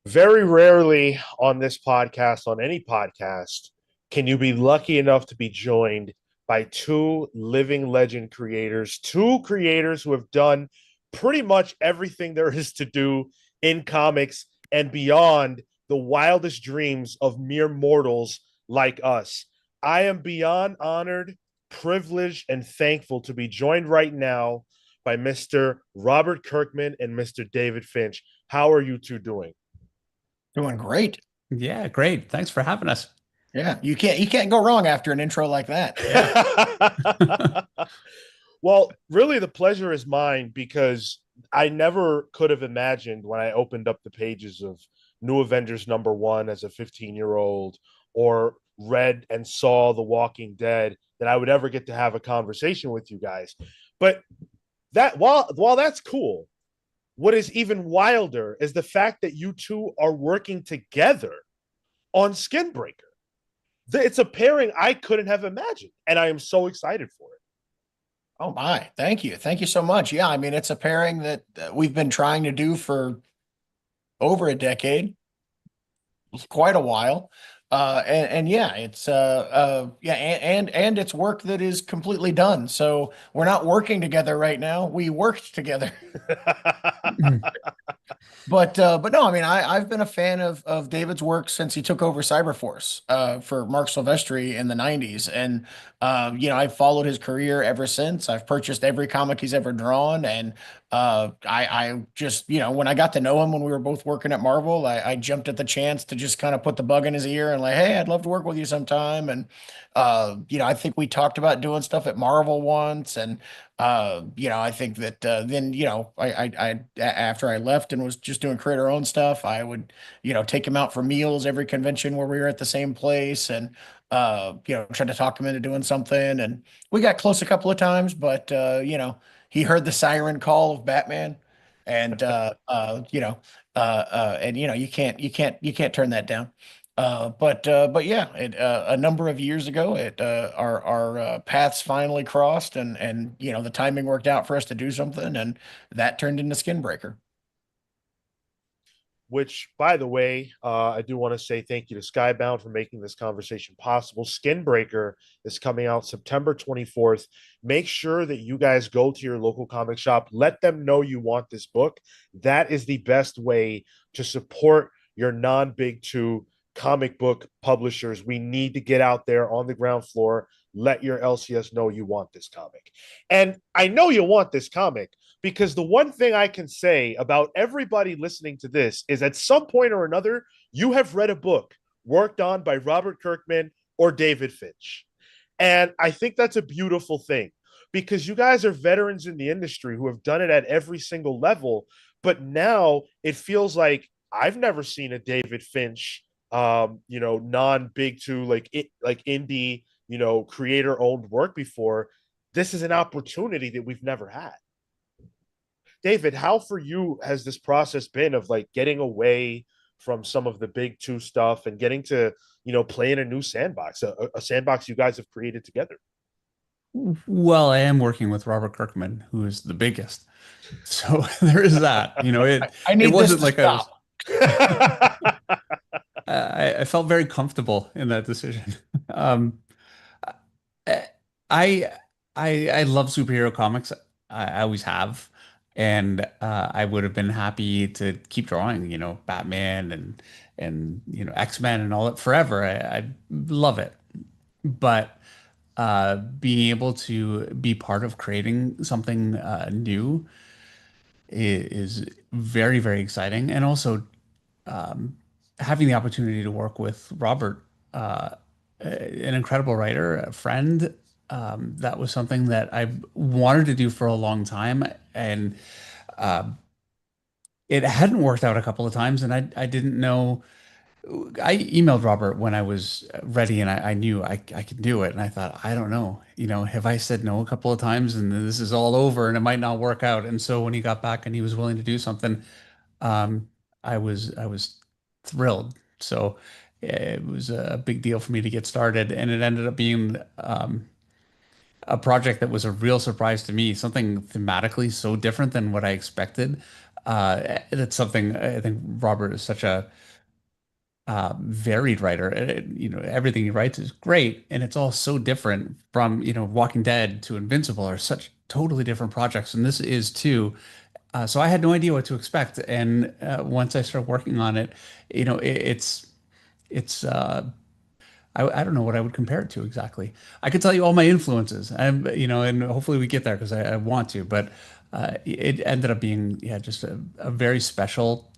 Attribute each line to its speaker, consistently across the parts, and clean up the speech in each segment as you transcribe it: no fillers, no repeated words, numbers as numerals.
Speaker 1: Very rarely on this podcast, on any podcast, can you be lucky enough to be joined by two living legend creators, two creators who have done pretty much everything there is to do in comics and beyond the wildest dreams of mere mortals like us. I am beyond honored, privileged, and thankful to be joined right now by Mr. Robert Kirkman and Mr. David Finch. How are you two doing?
Speaker 2: Doing great.
Speaker 3: Yeah, great. Thanks for having us.
Speaker 2: Yeah, you can't go wrong after an intro like that.
Speaker 3: Yeah.
Speaker 1: Well, really, the pleasure is mine because I never could have imagined when I opened up the pages of New Avengers #1 as a 15-year-old or read and saw The Walking Dead that I would ever get to have a conversation with you guys. But that while that's cool, what is even wilder is the fact that you two are working together on Skinbreaker. It's a pairing I couldn't have imagined, and I am so excited for it.
Speaker 2: Oh my, thank you so much. Yeah, I mean it's a pairing that we've been trying to do for over a decade, quite a while. And yeah, it's yeah, and it's work that is completely done. So we're not working together right now. We worked together. But no, I mean I've been a fan of David's work since he took over Cyberforce for Mark Silvestri in the 90s. And I've followed his career ever since. I've purchased every comic he's ever drawn. And I just, when I got to know him when we were both working at Marvel, I jumped at the chance to just kind of put the bug in his ear and like, hey, I'd love to work with you sometime. And I think we talked about doing stuff at Marvel once. And I think that then, after I left and was just doing creator own stuff, I would, take him out for meals every convention where we were at the same place and, try to talk him into doing something. And we got close a couple of times, but, he heard the siren call of Batman and, you can't turn that down. But yeah, a number of years ago, our paths finally crossed, and the timing worked out for us to do something, and that turned into Skinbreaker.
Speaker 1: Which, by the way, I do want to say thank you to Skybound for making this conversation possible. Skinbreaker is coming out September 24th. Make sure that you guys go to your local comic shop. Let them know you want this book. That is the best way to support your non big two comic book publishers. We need to get out there on the ground floor. Let your LCS know you want this comic. And I know you want this comic because the one thing I can say about everybody listening to this is at some point or another, you have read a book worked on by Robert Kirkman or David Finch. And I think that's a beautiful thing because you guys are veterans in the industry who have done it at every single level. But now it feels like I've never seen a David Finch, non big two, like indie, creator owned work before. This is an opportunity that we've never had. David, how for you has this process been of like getting away from some of the big two stuff and getting to, play in a new sandbox, a sandbox you guys have created together?
Speaker 3: Well, I am working with Robert Kirkman, who is the biggest. So there is that.
Speaker 2: I
Speaker 3: It
Speaker 2: need this
Speaker 3: wasn't
Speaker 2: to
Speaker 3: like I was.
Speaker 2: stop.
Speaker 3: I felt very comfortable in that decision. Um, I I love superhero comics. I always have, and I would have been happy to keep drawing. Batman and X-Men and all that forever. I love it, but being able to be part of creating something new is very, very exciting, and also um, having the opportunity to work with Robert, an incredible writer, a friend. That was something that I've wanted to do for a long time, and uh, it hadn't worked out a couple of times, and I didn't know. I emailed Robert when I was ready, and I knew I could do it, and I thought, I don't know, have I said no a couple of times, and then this is all over, and it might not work out. And so when he got back and he was willing to do something, um, I was thrilled. So it was a big deal for me to get started, and it ended up being a project that was a real surprise to me, something thematically so different than what I expected. That's something I think Robert is such a varied writer. Everything he writes is great, and it's all so different from, Walking Dead to Invincible are such totally different projects, and this is too. So I had no idea what to expect, and once I started working on it, it's I don't know what I would compare it to exactly. I could tell you all my influences, and hopefully we get there because I want to, but it ended up being, yeah, just a very special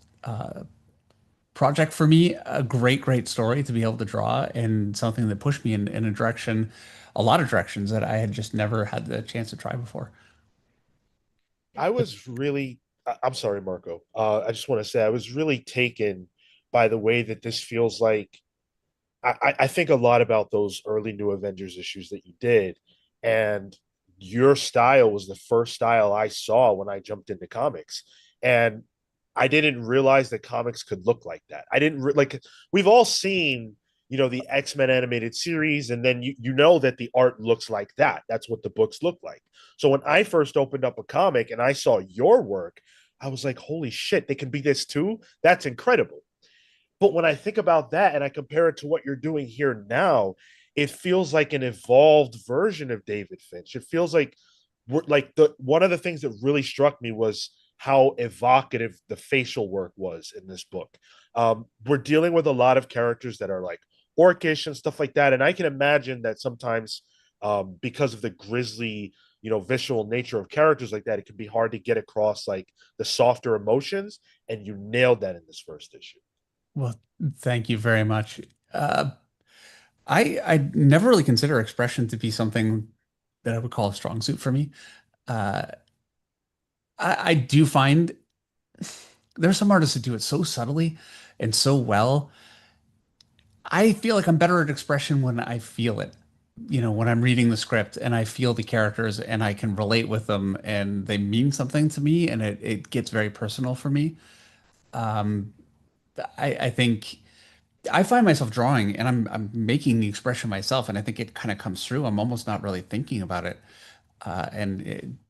Speaker 3: project for me, a great, great story to be able to draw, and something that pushed me in a direction, a lot of directions that I had just never had the chance to try before.
Speaker 1: I was really, I'm sorry, Marco. I just want to say I was really taken by the way that this feels like. I think a lot about those early New Avengers issues that you did, and your style was the first style I saw when I jumped into comics, and I didn't realize that comics could look like that. I didn't like. We've all seen, the X-Men animated series, and then you know that the art looks like that. That's what the books look like. So when I first opened up a comic and I saw your work, I was like, holy shit, they can be this too. That's incredible. But when I think about that and I compare it to what you're doing here now, it feels like an evolved version of David Finch. It feels like we're like the one of the things that really struck me was how evocative the facial work was in this book. We're dealing with a lot of characters that are like orcish and stuff like that, and I can imagine that sometimes, because of the grisly, visual nature of characters like that, it can be hard to get across like the softer emotions, and you nailed that in this first issue.
Speaker 3: Well, thank you very much. Uh, I never really consider expression to be something that I would call a strong suit for me. Uh, I do find there's some artists that do it so subtly and so well. I feel like I'm better at expression when I feel it. When I'm reading the script and I feel the characters and I can relate with them and they mean something to me, and it gets very personal for me. Um, I think I find myself drawing and I'm making the expression myself, and I think it kind of comes through. I'm almost not really thinking about it.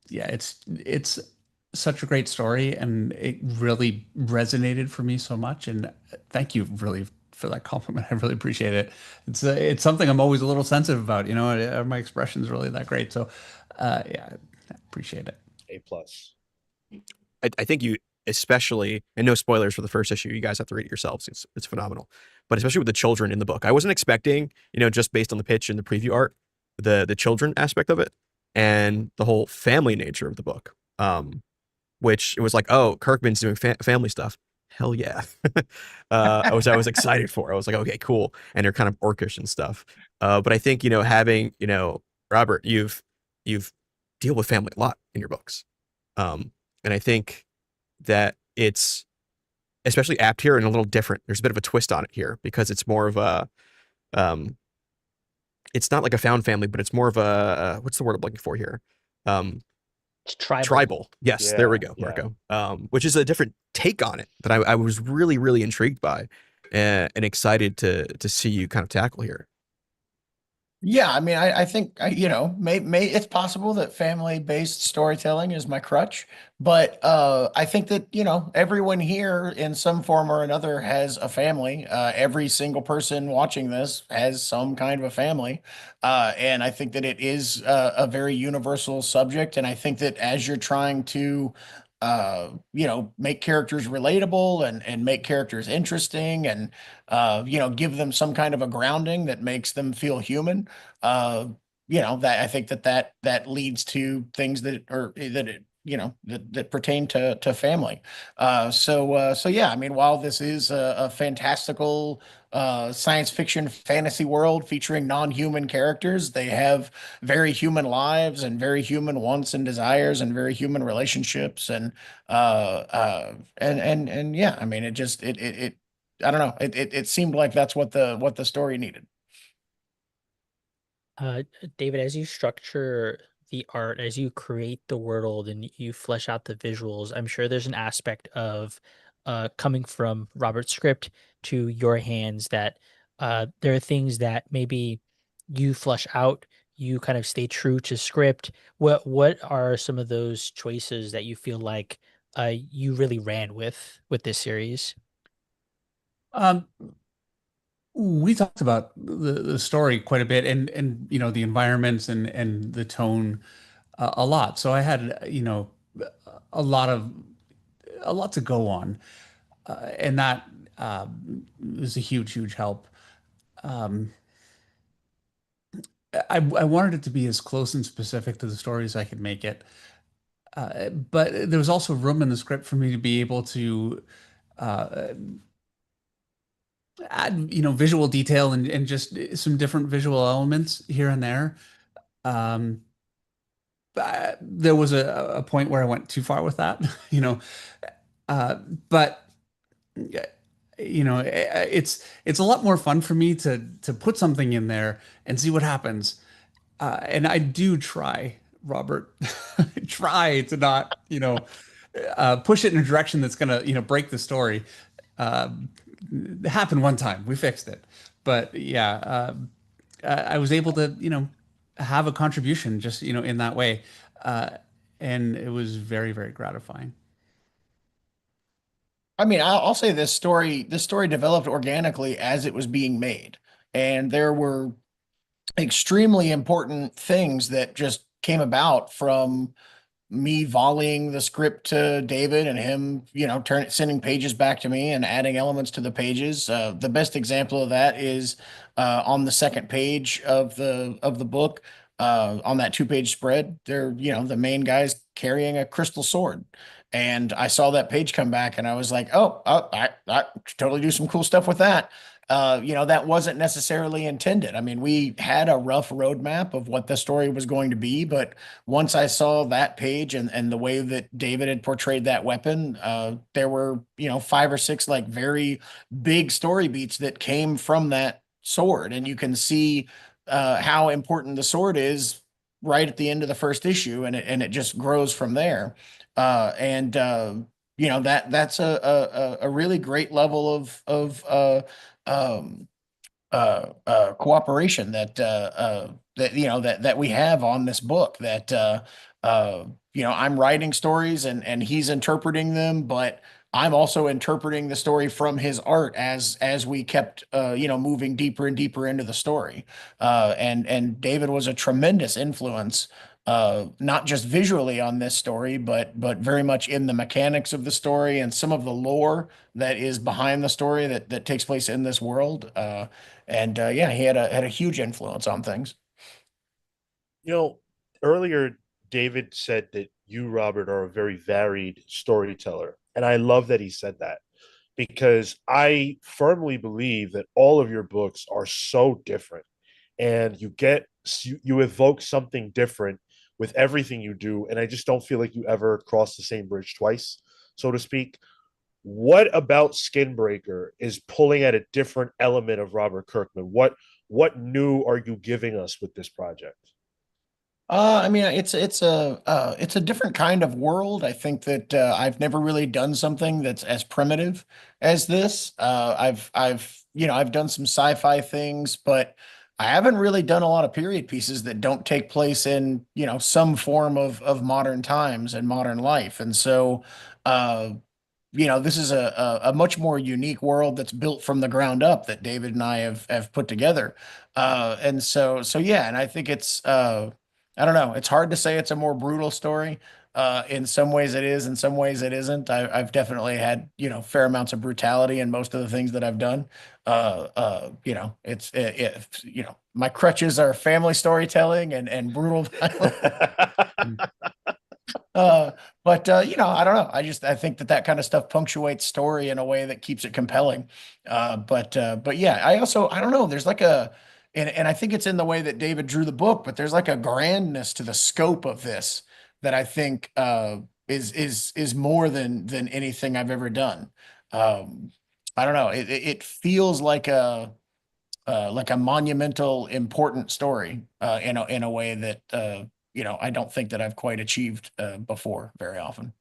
Speaker 3: Yeah, it's such a great story, and it really resonated for me so much. And thank you really for that compliment. I really appreciate it. It's something I'm always a little sensitive about. Are my expressions really that great? So, yeah, I appreciate it.
Speaker 1: A plus.
Speaker 4: I think you especially, and no spoilers for the first issue, you guys have to read it yourselves. It's phenomenal. But especially with the children in the book, I wasn't expecting, just based on the pitch and the preview art, the children aspect of it and the whole family nature of the book. Which it was like, oh, Kirkman's doing family stuff. Hell yeah. I was excited for. I was like, okay, cool. And they're kind of orcish and stuff. But I think, having, Robert, you've deal with family a lot in your books. And I think that it's especially apt here and a little different. There's a bit of a twist on it here because it's more of a, it's not like a found family, but it's more of a, what's the word I'm looking for here?
Speaker 5: It's tribal.
Speaker 4: Tribal. Yes, there we go,
Speaker 1: Yeah.
Speaker 4: Marco. Which is a different take on it that I was really, really intrigued by and excited to see you kind of tackle here.
Speaker 2: Yeah, I mean, I think may it's possible that family-based storytelling is my crutch, but I think that everyone here in some form or another has a family. Every single person watching this has some kind of a family, and I think that it is a very universal subject. And I think that as you're trying to make characters relatable and make characters interesting and give them some kind of a grounding that makes them feel human. Uh, that I think that leads to things that are that it, that pertain to family. So yeah, I mean, while this is a fantastical science fiction fantasy world featuring non-human characters, they have very human lives and very human wants and desires and very human relationships and yeah, I mean, it I don't know, it seemed like that's what the story needed.
Speaker 5: Uh, David, as you structure the art, as you create the world and you flesh out the visuals, I'm sure there's an aspect of coming from Robert's script to your hands that there are things that maybe you flesh out, you kind of stay true to script. What are some of those choices that you feel like you really ran with this series?
Speaker 3: Um, we talked about the story quite a bit, and the environments and the tone a lot. So I had a lot of a lot to go on, and that was a huge help. Um, I wanted it to be as close and specific to the story as I could make it. But there was also room in the script for me to be able to uh, add, visual detail and just some different visual elements here and there. Um, there was a point where I went too far with that, uh, but it's a lot more fun for me to put something in there and see what happens. And I do try, Robert, try to not, push it in a direction that's gonna, break the story. Um, it happened one time, we fixed it, but yeah, I was able to, have a contribution just, in that way, and it was very gratifying.
Speaker 2: I mean, I'll say this story developed organically as it was being made, and there were extremely important things that just came about from me volleying the script to David and him, sending pages back to me and adding elements to the pages. The best example of that is on the second page of the book. On that two-page spread, there, the main guy's carrying a crystal sword. And I saw that page come back and I was like, oh, I totally do some cool stuff with that. That wasn't necessarily intended. I mean, we had a rough roadmap of what the story was going to be, but once I saw that page and the way that David had portrayed that weapon, there were, 5 or 6 like very big story beats that came from that sword. And you can see how important the sword is right at the end of the first issue, and it just grows from there. And that's a really great level um, of cooperation that we have on this book. I'm writing stories and he's interpreting them, but I'm also interpreting the story from his art as we kept moving deeper and deeper into the story. And David was a tremendous influence, not just visually on this story, but very much in the mechanics of the story and some of the lore that is behind the story that takes place in this world. Yeah, he had a huge influence on things.
Speaker 1: You know, earlier David said that you, Robert, are a very varied storyteller. And I love that he said that because I firmly believe that all of your books are so different and you evoke something different with everything you do. And I just don't feel like you ever cross the same bridge twice, so to speak. What about Skinbreaker is pulling at a different element of Robert Kirkman? What new are you giving us with this project?
Speaker 2: I mean, it's a different kind of world. I think that I've never really done something that's as primitive as this. I've done some sci-fi things, but I haven't really done a lot of period pieces that don't take place in, some form of modern times and modern life. And so, uh, this is a much more unique world that's built from the ground up that David and I have put together. And so yeah, and I think I don't know. It's hard to say it's a more brutal story. In some ways it is, in some ways it isn't. I've definitely had, fair amounts of brutality in most of the things that I've done. My crutches are family storytelling and brutal violence. Uh, but I don't know. I think that kind of stuff punctuates story in a way that keeps it compelling. But yeah, I don't know. There's like and I think it's in the way that David drew the book, but there's like a grandness to the scope of this that I think is more than anything I've ever done. Um, I don't know. It feels like a monumental, important story in a way that I don't think that I've quite achieved before very often.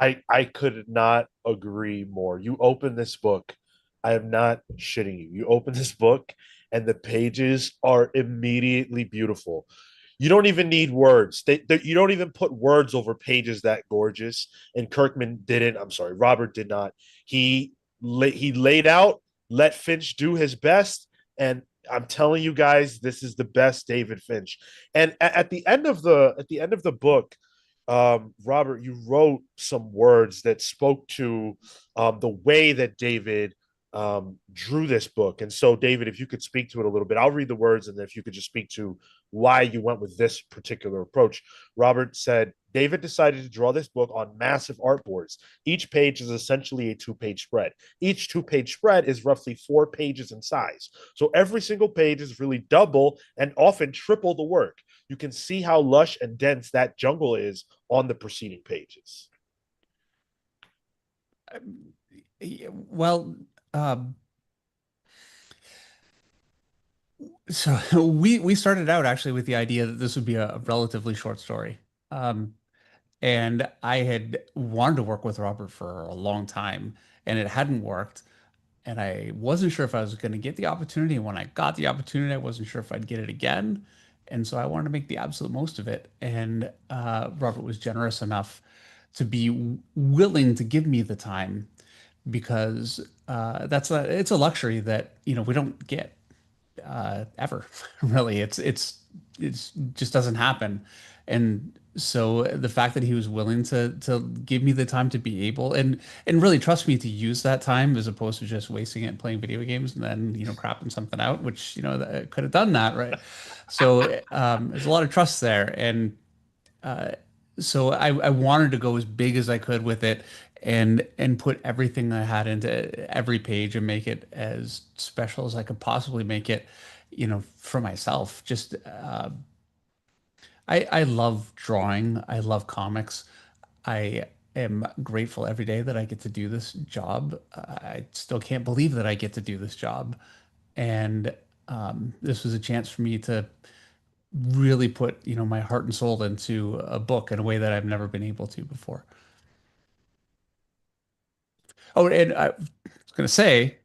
Speaker 1: I could not agree more. You open this book, I am not shitting you. You open this book and the pages are immediately beautiful. You don't even need words. You don't even put words over pages that gorgeous. And Kirkman didn't. I'm sorry, Robert did not. He laid out, let Finch do his best, and I'm telling you guys, this is the best David Finch. And at the end of the book, Robert, you wrote some words that spoke to the way that David drew this book. And so, David, if you could speak to it a little bit, I'll read the words, and then if you could just speak to why you went with this particular approach. Robert said, David decided to draw this book on massive artboards. Each page is essentially a 2-page spread. Each 2-page spread is roughly 4 pages in size. So every single page is really double and often triple the work. You can see how lush and dense that jungle is on the preceding pages.
Speaker 3: Well, so we started out actually with the idea that this would be a relatively short story. And I had wanted to work with Robert for a long time, and it hadn't worked. And I wasn't sure if I was going to get the opportunity. And when I got the opportunity, I wasn't sure if I'd get it again. And so I wanted to make the absolute most of it. And Robert was generous enough to be willing to give me the time, because it's a luxury that, we don't get ever. Really. It's just doesn't happen. And so the fact that he was willing to give me the time to be able and really trust me to use that time, as opposed to just wasting it playing video games and then crapping something out, which could have done that, right? So there's a lot of trust there. And so I wanted to go as big as I could with it, and put everything I had into every page and make it as special as I could possibly make it, for myself. Just I love drawing. I love comics. I am grateful every day that I get to do this job. I still can't believe that I get to do this job. And this was a chance for me to really put, my heart and soul into a book in a way that I've never been able to before. Oh, and I was going to say,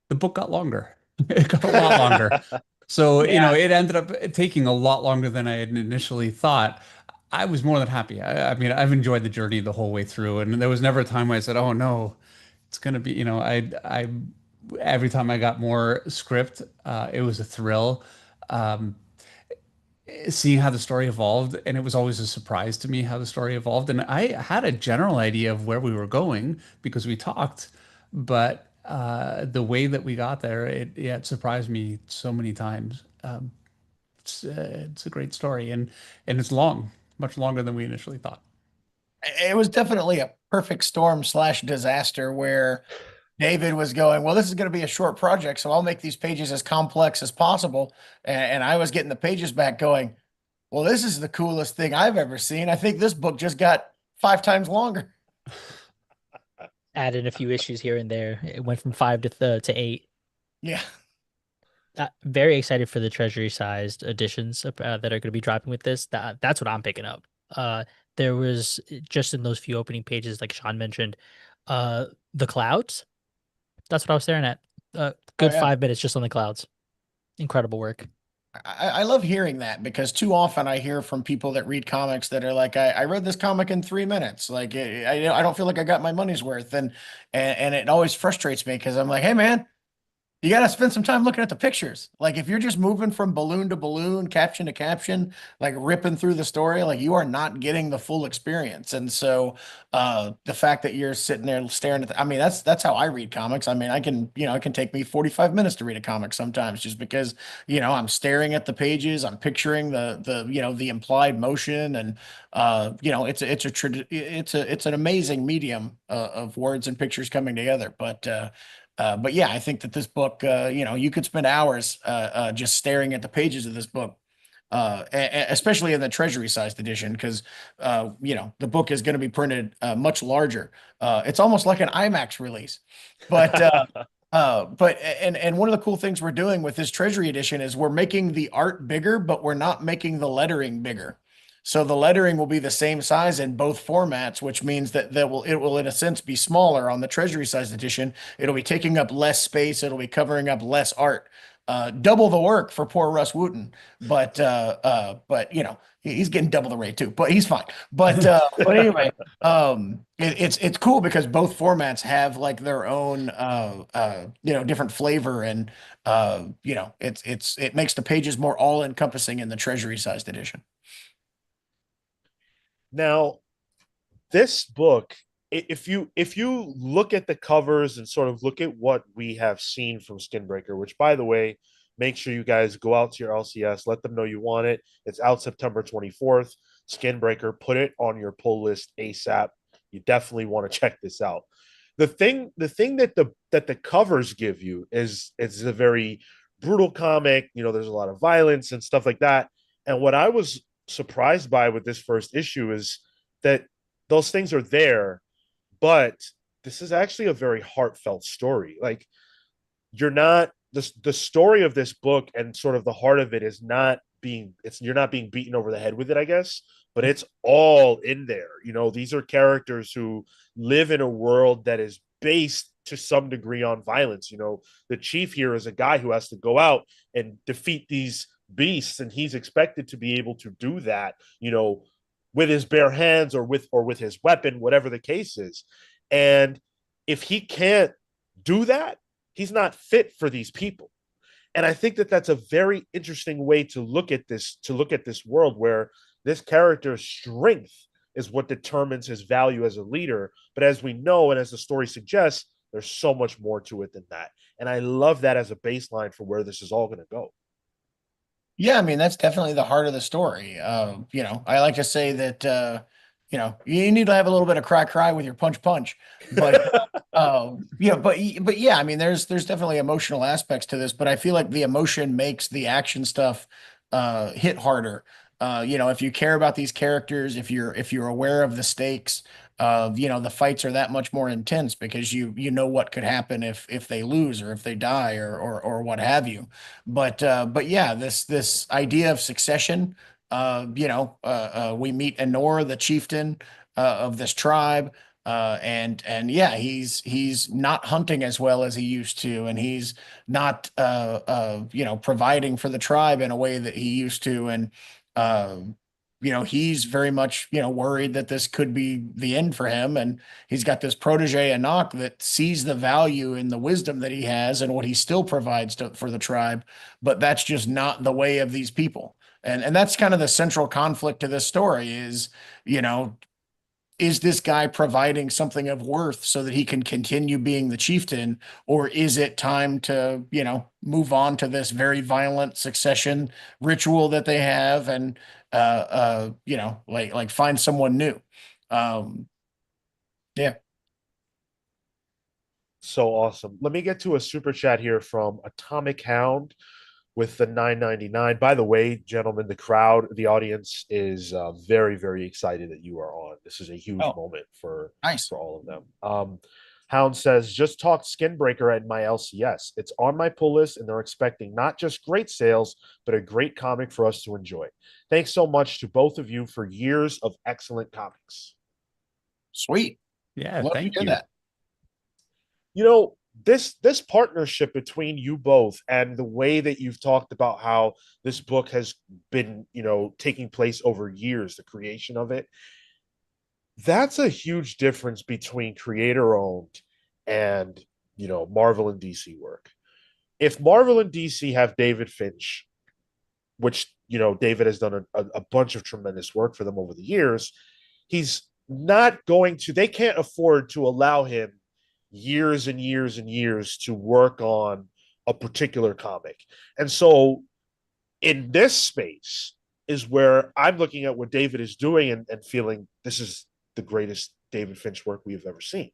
Speaker 3: the book got longer. It got a lot longer. So, it ended up taking a lot longer than I had initially thought. I was more than happy. I mean, I've enjoyed the journey the whole way through, and there was never a time where I said, "Oh no, it's gonna be." I every time I got more script, it was a thrill. Um, Seeing how the story evolved, and it was always a surprise to me how the story evolved. And I had a general idea of where we were going because we talked, but the way that we got there, it surprised me so many times. It's a great story, and it's long, much longer than we initially thought.
Speaker 2: It was definitely a perfect storm / disaster where David was going, well, this is going to be a short project, so I'll make these pages as complex as possible. And I was getting the pages back going, well, this is the coolest thing I've ever seen. I think this book just got 5 times longer.
Speaker 5: Add in a few issues here and there. It went from 5 to 8.
Speaker 2: Yeah.
Speaker 5: Very excited for the treasury-sized editions that are going to be dropping with this. That's what I'm picking up. There was, just in those few opening pages, like Sean mentioned, the clouds. That's what I was staring at. Good 5 minutes just on the clouds. Incredible work.
Speaker 2: I love hearing that, because too often I hear from people that read comics that are like, I read this comic in 3 minutes. Like, I don't feel like I got my money's worth. And it always frustrates me, because I'm like, hey, man, you got to spend some time looking at the pictures. Like, if you're just moving from balloon to balloon, caption to caption, like ripping through the story, like, you are not getting the full experience. And so the fact that you're sitting there staring at I mean, that's how I read comics. I mean, it can take me 45 minutes to read a comic sometimes, just because, I'm staring at the pages, I'm picturing the implied motion, and it's an amazing medium of words and pictures coming together. But yeah, I think that this book, you could spend hours just staring at the pages of this book, especially in the treasury-sized edition, because the book is going to be printed much larger. It's almost like an IMAX release, but one of the cool things we're doing with this treasury edition is we're making the art bigger, but we're not making the lettering bigger. So the lettering will be the same size in both formats, which means that it will in a sense be smaller on the treasury size edition. It'll be taking up less space. It'll be covering up less art. double the work for poor Russ Wooten, but he's getting double the rate too, but he's fine. But anyway, it's cool because both formats have like their own different flavor, and it makes the pages more all encompassing in the treasury sized edition.
Speaker 1: Now, this book, if you look at the covers and sort of look at what we have seen from Skinbreaker, which by the way, make sure you guys go out to your LCS, let them know you want it. It's out September 24th. Skinbreaker, put it on your pull list ASAP. You definitely want to check this out. The thing that the covers give you is it's a very brutal comic. There's a lot of violence and stuff like that. And what I was surprised by with this first issue is that those things are there, but this is actually a very heartfelt story. Like, you're not the story of this book and sort of the heart of it is not being you're not being beaten over the head with it, I guess, but it's all in there. These are characters who live in a world that is based to some degree on violence. The chief here is a guy who has to go out and defeat these beasts, and he's expected to be able to do that, with his bare hands or with his weapon, whatever the case is. And if he can't do that, he's not fit for these people. And I think that that's a very interesting way to look at this world, where this character's strength is what determines his value as a leader. But as we know, and as the story suggests, there's so much more to it than that. And I love that as a baseline for where this is all going to go.
Speaker 2: Yeah, I mean, that's definitely the heart of the story. I like to say that, you need to have a little bit of cry with your punch, but, but yeah, I mean, there's definitely emotional aspects to this, but I feel like the emotion makes the action stuff, hit harder. If you care about these characters, if you're aware of the stakes, the fights are that much more intense because you know what could happen if they lose or if they die or what have you. But yeah, this idea of succession, we meet Enor, the chieftain of this tribe. And yeah, he's not hunting as well as he used to, and he's not providing for the tribe in a way that he used to, and he's very much worried that this could be the end for him, and he's got this protege Anak that sees the value in the wisdom that he has and what he still provides for the tribe, but that's just not the way of these people. And that's kind of the central conflict to this story is this guy providing something of worth so that he can continue being the chieftain, or is it time to, move on to this very violent succession ritual that they have and, like find someone new. Yeah.
Speaker 1: So awesome. Let me get to a super chat here from Atomic Hound with the 9.99. By the way, gentlemen, the crowd, the audience is very, very excited that you are on. This is a huge moment for
Speaker 2: nice
Speaker 1: for all of them. Hound says, just talked Skinbreaker at my LCS. It's on my pull list, and they're expecting not just great sales, but a great comic for us to enjoy. Thanks so much to both of you for years of excellent comics.
Speaker 2: Sweet.
Speaker 3: Yeah,
Speaker 2: Love
Speaker 3: thank
Speaker 2: to hear
Speaker 3: you.
Speaker 2: that.
Speaker 1: This partnership between you both and the way that you've talked about how this book has been, taking place over years, the creation of it, that's a huge difference between creator owned and, Marvel and DC work. If Marvel and DC have David Finch, which, David has done a bunch of tremendous work for them over the years, they can't afford to allow him years and years and years to work on a particular comic. And so in this space is where I'm looking at what David is doing and feeling this is the greatest David Finch work we have ever seen.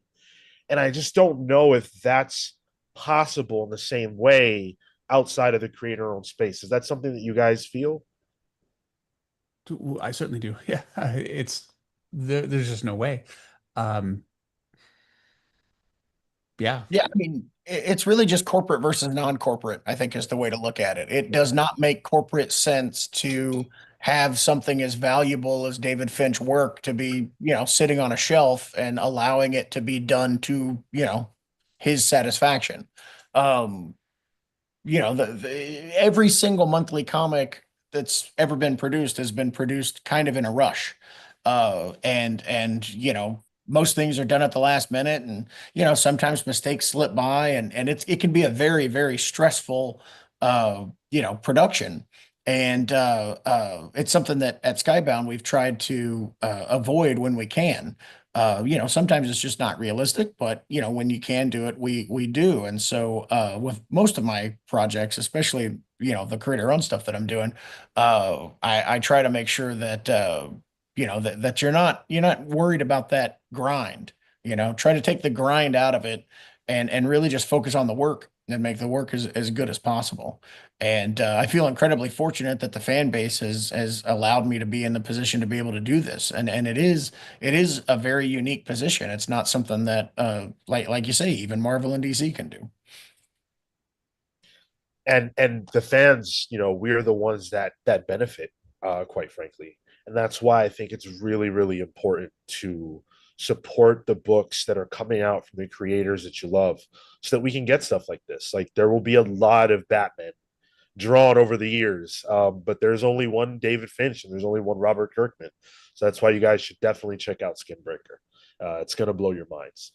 Speaker 1: And I just don't know if that's possible in the same way outside of the creator owned space. Is that something that you guys feel?
Speaker 3: I certainly do. Yeah, there's just no way. Yeah.
Speaker 2: Yeah, I mean, it's really just corporate versus non-corporate, I think is the way to look at it. It does not make corporate sense to have something as valuable as David Finch work to be, sitting on a shelf and allowing it to be done to, his satisfaction. Um, every single monthly comic that's ever been produced has been produced kind of in a rush. And most things are done at the last minute, and sometimes mistakes slip by, and it can be a very, very stressful production. And it's something that at Skybound we've tried to avoid when we can. Sometimes it's just not realistic, but when you can do it, we do. And so with most of my projects, especially the creator owned stuff that I'm doing, I try to make sure that that you're not worried about that grind. Try to take the grind out of it and really just focus on the work and make the work as good as possible. And I feel incredibly fortunate that the fan base has allowed me to be in the position to be able to do this. And it is a very unique position. It's not something that like you say, even Marvel and DC can do.
Speaker 1: And the fans, we're the ones that benefit, quite frankly. And that's why I think it's really, really important to support the books that are coming out from the creators that you love, so that we can get stuff like this. Like, there will be a lot of Batman drawn over the years, but there's only one David Finch and there's only one Robert Kirkman. So that's why you guys should definitely check out Skinbreaker. It's going to blow your minds.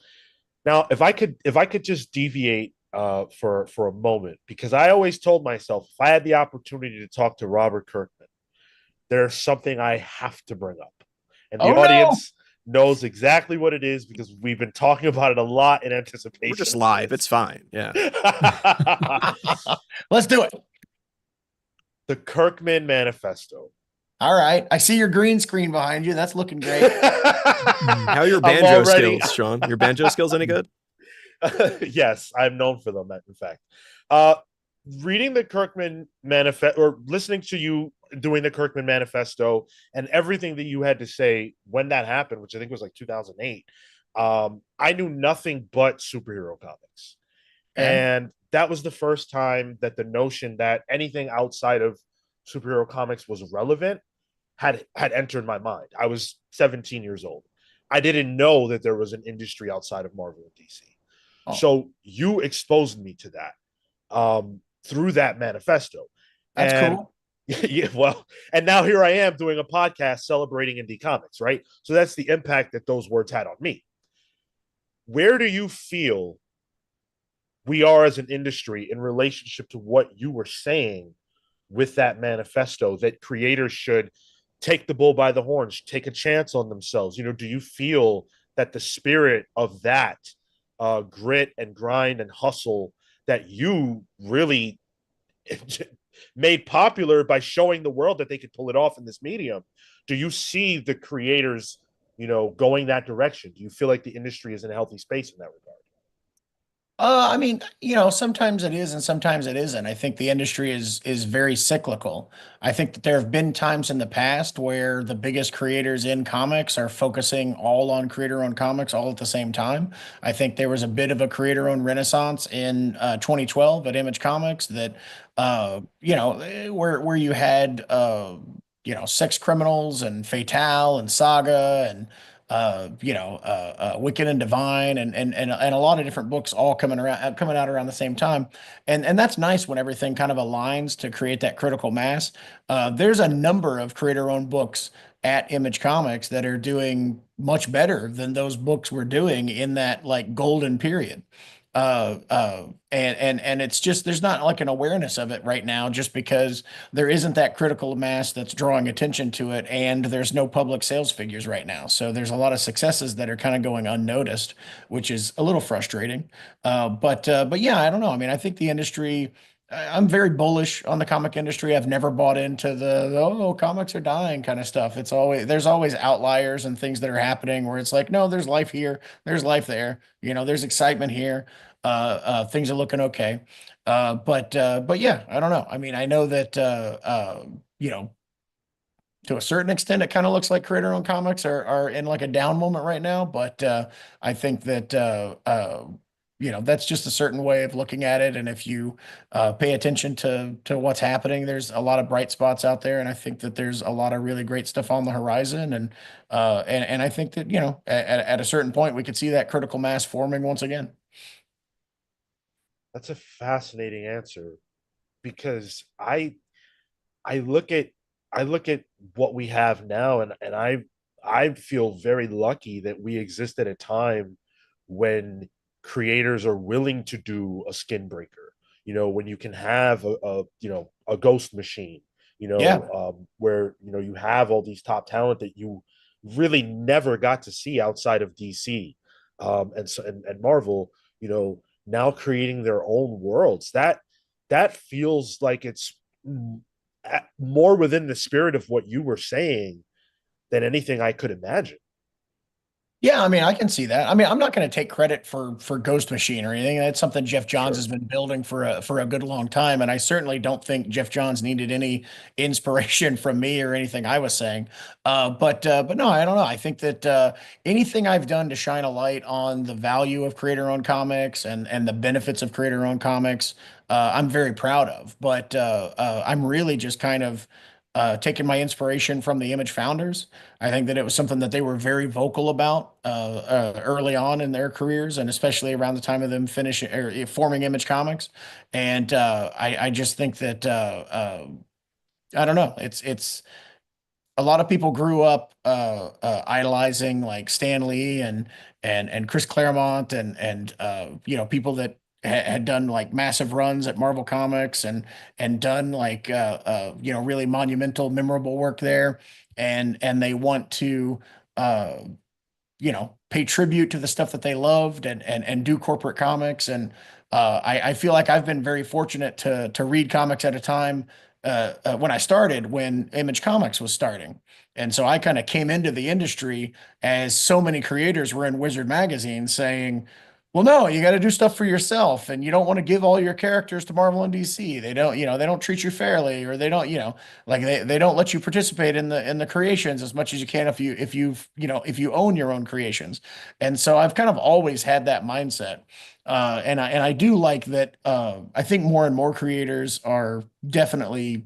Speaker 1: Now, if I could just deviate for a moment, because I always told myself, if I had the opportunity to talk to Robert Kirkman, there's something I have to bring up, and the
Speaker 2: Oh no!
Speaker 1: audience knows exactly what it is because we've been talking about it a lot in anticipation.
Speaker 4: We're just live. It's fine. Yeah.
Speaker 2: Let's do it.
Speaker 1: The Kirkman manifesto.
Speaker 2: All right. I see your green screen behind you. That's looking great.
Speaker 4: How are your banjo skills, Sean? Your banjo skills any good?
Speaker 1: Yes, I'm known for them, in fact. Reading the Kirkman manifesto, or listening to you doing the Kirkman manifesto, and everything that you had to say when that happened, which I think was like 2008, I knew nothing but superhero comics.
Speaker 2: Okay.
Speaker 1: And that was the first time that the notion that anything outside of superhero comics was relevant had entered my mind. I was 17 years old. I didn't know that there was an industry outside of Marvel and DC.
Speaker 2: Oh,
Speaker 1: So you exposed me to that, through that manifesto.
Speaker 2: that's
Speaker 1: And
Speaker 2: cool.
Speaker 1: yeah, well, and now here I am doing a podcast celebrating indie comics, right? So that's the impact that those words had on me. Where do you feel we are as an industry in relationship to what you were saying with that manifesto, that creators should take the bull by the horns, take a chance on themselves? Do you feel that the spirit of that grit and grind and hustle that you really made popular by showing the world that they could pull it off in this medium, do you see the creators, going that direction? Do you feel like the industry is in a healthy space in that regard?
Speaker 2: I mean, sometimes it is and sometimes it isn't. I think the industry is very cyclical. I think that there have been times in the past where the biggest creators in comics are focusing all on creator-owned comics all at the same time. I think there was a bit of a creator-owned renaissance in 2012 at Image Comics that where you had Sex Criminals and Fatale and Saga and Wicked and Divine and a lot of different books all coming out around the same time, and that's nice when everything kind of aligns to create that critical mass. There's a number of creator-owned books at Image Comics that are doing much better than those books were doing in that like golden period. And it's just there's not like an awareness of it right now, just because there isn't that critical mass that's drawing attention to it, and there's no public sales figures right now. So there's a lot of successes that are kind of going unnoticed, which is a little frustrating. But yeah, I don't know. I mean, I think the industry. I'm very bullish on the comic industry. I've never bought into the oh, comics are dying kind of stuff. There's always outliers and things that are happening where it's like, no, there's life here, there's life there, there's excitement here. Things are looking okay. But yeah, I don't know. I mean, I know that you know, to a certain extent, it kind of looks like creator-owned comics are in like a down moment right now. But I think that that's just a certain way of looking at it. And if you pay attention to what's happening, there's a lot of bright spots out there, and I think that there's a lot of really great stuff on the horizon. And I think that at a certain point, we could see that critical mass forming once again.
Speaker 1: That's a fascinating answer. because I look at I look at what we have now, and I feel very lucky that we exist at a time when creators are willing to do a skin breaker. When you can have a ghost machine,
Speaker 2: Yeah.
Speaker 1: where you have all these top talent that you really never got to see outside of DC, and Marvel. Now creating their own worlds, that feels like it's more within the spirit of what you were saying than anything I could imagine.
Speaker 2: Yeah, I mean, I can see that. I mean, I'm not going to take credit for Ghost Machine or anything. That's something Jeff Johns
Speaker 1: Sure.
Speaker 2: has been building for a good long time, and I certainly don't think Jeff Johns needed any inspiration from me or anything I was saying. But no, I don't know. I think that anything I've done to shine a light on the value of creator-owned comics and the benefits of creator-owned comics, I'm very proud of. But I'm really just kind of taking my inspiration from the Image founders. I think that it was something that they were very vocal about early on in their careers, and especially around the time of them finishing or forming Image Comics. And I just think that I don't know. It's a lot of people grew up idolizing like Stan Lee and Chris Claremont and people that had done like massive runs at Marvel Comics and done like really monumental, memorable work there, and they want to uh, pay tribute to the stuff that they loved and do corporate comics. And I feel like I've been very fortunate to read comics at a time when I started, when Image Comics was starting. And so I kind of came into the industry as so many creators were in Wizard magazine saying, well, no, you got to do stuff for yourself, and you don't want to give all your characters to Marvel and DC. They don't treat you fairly, or they don't, like they don't let you participate in the creations as much as you can if you own your own creations. And so I've kind of always had that mindset. And I do like that. I think more and more creators are definitely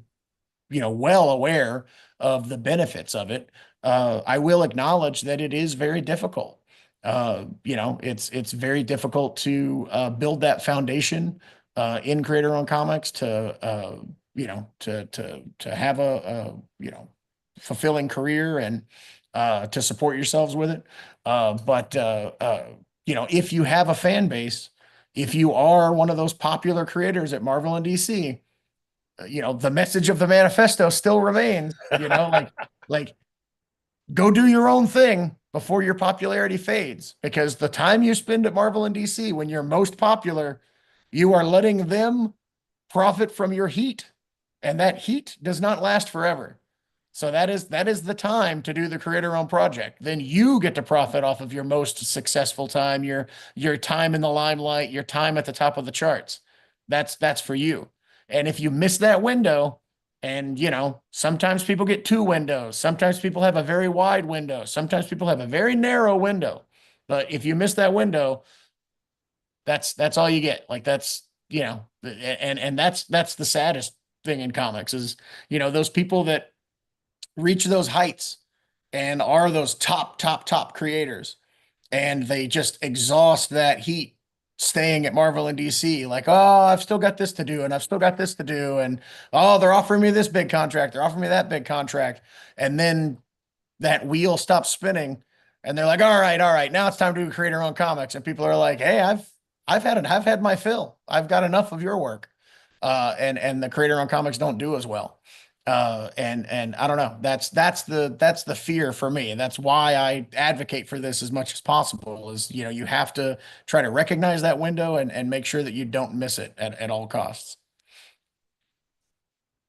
Speaker 2: well aware of the benefits of it. I will acknowledge that it is very difficult. It's very difficult to build that foundation in creator-owned comics to have a fulfilling career and to support yourselves with it. But if you have a fan base, if you are one of those popular creators at Marvel and DC, the message of the manifesto still remains, like go do your own thing before your popularity fades, because the time you spend at Marvel and DC when you're most popular, you are letting them profit from your heat, and that heat does not last forever. So that is the time to do the creator owned project. Then you get to profit off of your most successful time, your time in the limelight, your time at the top of the charts. That's for you. And if you miss that window, and sometimes people get two windows, sometimes people have a very wide window, sometimes people have a very narrow window. But if you miss that window, that's all you get. Like and that's the saddest thing in comics is, those people that reach those heights and are those top creators, and they just exhaust that heat staying at Marvel and DC. Like, oh, I've still got this to do, and I've still got this to do, and oh, they're offering me this big contract, they're offering me that big contract, and then that wheel stops spinning, and they're like, all right, now it's time to create our own comics, and people are like, hey, I've had my fill, I've got enough of your work, and the creator owned comics don't do as well. And I don't know. That's the fear for me, and that's why I advocate for this as much as possible. Is you have to try to recognize that window and make sure that you don't miss it at all costs.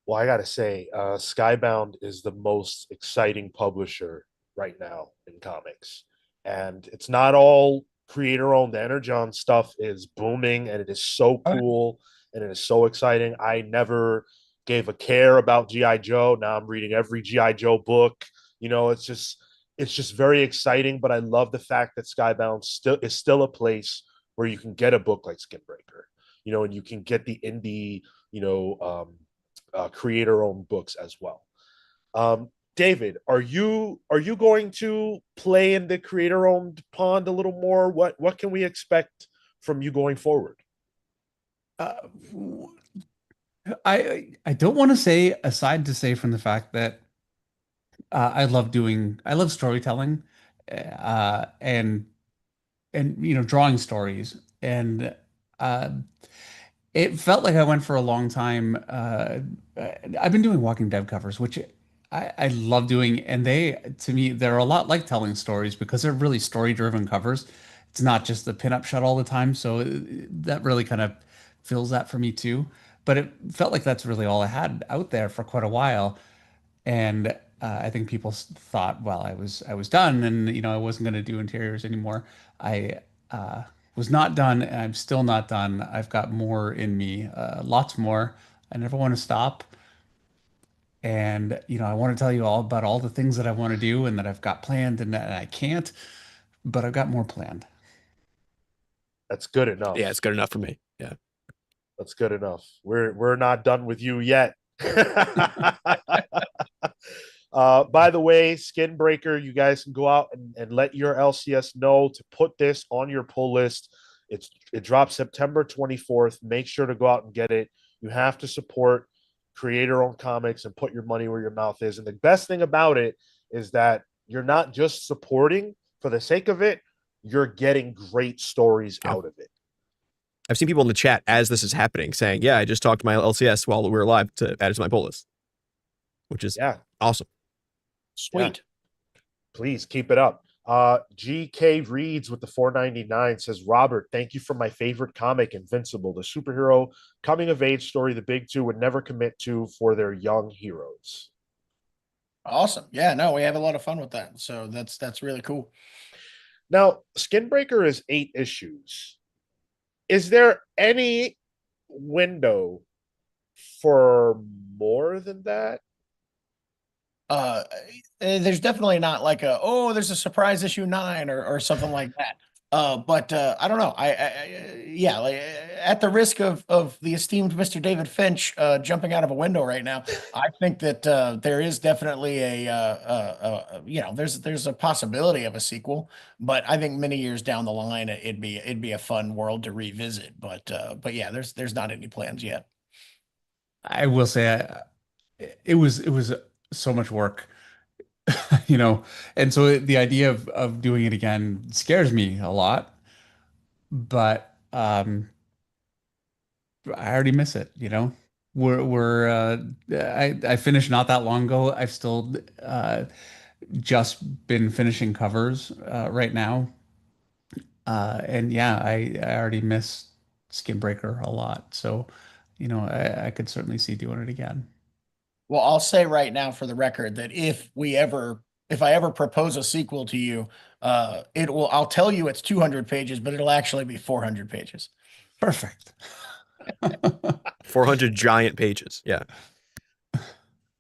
Speaker 1: Well, I gotta say, Skybound is the most exciting publisher right now in comics, and it's not all creator-owned. The Energon stuff is booming, and it is so cool, and it is so exciting. I never gave a care about GI Joe. Now I'm reading every GI Joe book. It's just very exciting. But I love the fact that Skybound still a place where you can get a book like Skinbreaker, and you can get the indie, creator-owned books as well. David, are you going to play in the creator-owned pond a little more? What can we expect from you going forward?
Speaker 3: Uh, I don't want to say, aside to say from the fact that I love storytelling, and drawing stories, and uh, it felt like I went for a long time. I've been doing Walking Dead covers, which I love doing, and to me, they're a lot like telling stories because they're really story-driven covers. It's not just the pinup shot all the time, so that really kind of fills that for me too. But it felt like that's really all I had out there for quite a while, and I think people thought, well, I was done, and I wasn't going to do interiors anymore. I was not done, and I'm still not done. I've got more in me, lots more. I never want to stop, and I want to tell you all about all the things that I want to do and that I've got planned and that I can't, but I've got more planned.
Speaker 1: That's good enough.
Speaker 4: Yeah, it's good enough for me. Yeah.
Speaker 1: That's good enough. We're not done with you yet. By the way, Skinbreaker, you guys can go out and let your LCS know to put this on your pull list. It drops September 24th. Make sure to go out and get it. You have to support creator-owned comics and put your money where your mouth is. And the best thing about it is that you're not just supporting for the sake of it, you're getting great stories out of it.
Speaker 4: I've seen people in the chat as this is happening saying, yeah, I just talked to my LCS while we were live to add it to my pull list, which is awesome.
Speaker 2: Sweet.
Speaker 1: Yeah. Please keep it up. GK Reads with the 499 says, Robert, thank you for my favorite comic, Invincible, the superhero coming of age story the big two would never commit to for their young heroes.
Speaker 2: Awesome. Yeah, no, we have a lot of fun with that. So that's really cool.
Speaker 1: Now, Skinbreaker is 8 issues. Is there any window for more than that?
Speaker 2: There's definitely not like there's a surprise issue 9 or something like that. But I don't know. Yeah, like, at the risk of the esteemed Mr. David Finch jumping out of a window right now, I think that there is definitely there's a possibility of a sequel, but I think many years down the line it'd be a fun world to revisit. But yeah, there's not any plans yet.
Speaker 3: I will say, it was so much work. And so the idea of doing it again scares me a lot, but I already miss it, I finished not that long ago. I've still just been finishing covers right now. And yeah, I already miss Skinbreaker a lot. So, I could certainly see doing it again.
Speaker 2: Well, I'll say right now for the record that if I ever propose a sequel to you, I'll tell you it's 200 pages, but it'll actually be 400 pages.
Speaker 3: Perfect.
Speaker 4: 400 giant pages. Yeah.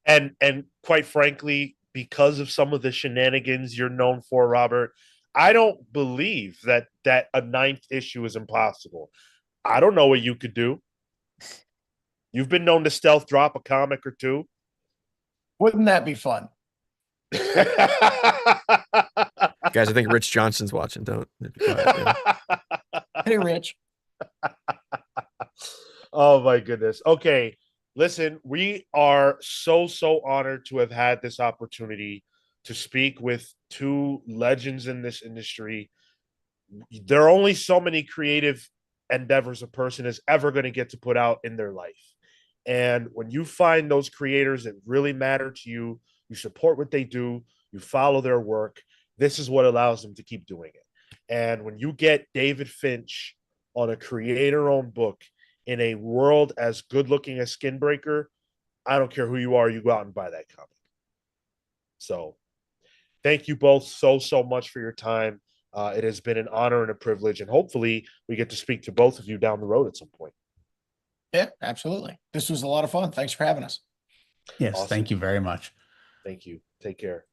Speaker 1: And quite frankly, because of some of the shenanigans you're known for, Robert, I don't believe that a 9th issue is impossible. I don't know what you could do. You've been known to stealth drop a comic or 2.
Speaker 2: Wouldn't that be fun?
Speaker 4: Guys, I think Rich Johnson's watching. Don't be quiet,
Speaker 2: Hey, Rich.
Speaker 1: Oh my goodness. Okay. Listen, we are so honored to have had this opportunity to speak with 2 legends in this industry. There are only so many creative endeavors a person is ever going to get to put out in their life. And when you find those creators that really matter to you, you support what they do, you follow their work, this is what allows them to keep doing it. And when you get David Finch on a creator-owned book in a world as good-looking as Skinbreaker, I don't care who you are, you go out and buy that comic. So thank you both so much for your time. It has been an honor and a privilege, and hopefully we get to speak to both of you down the road at some point.
Speaker 2: Yeah, absolutely. This was a lot of fun. Thanks for having us.
Speaker 3: Yes,
Speaker 1: Awesome.
Speaker 3: Thank you very much.
Speaker 1: Thank you. Take care.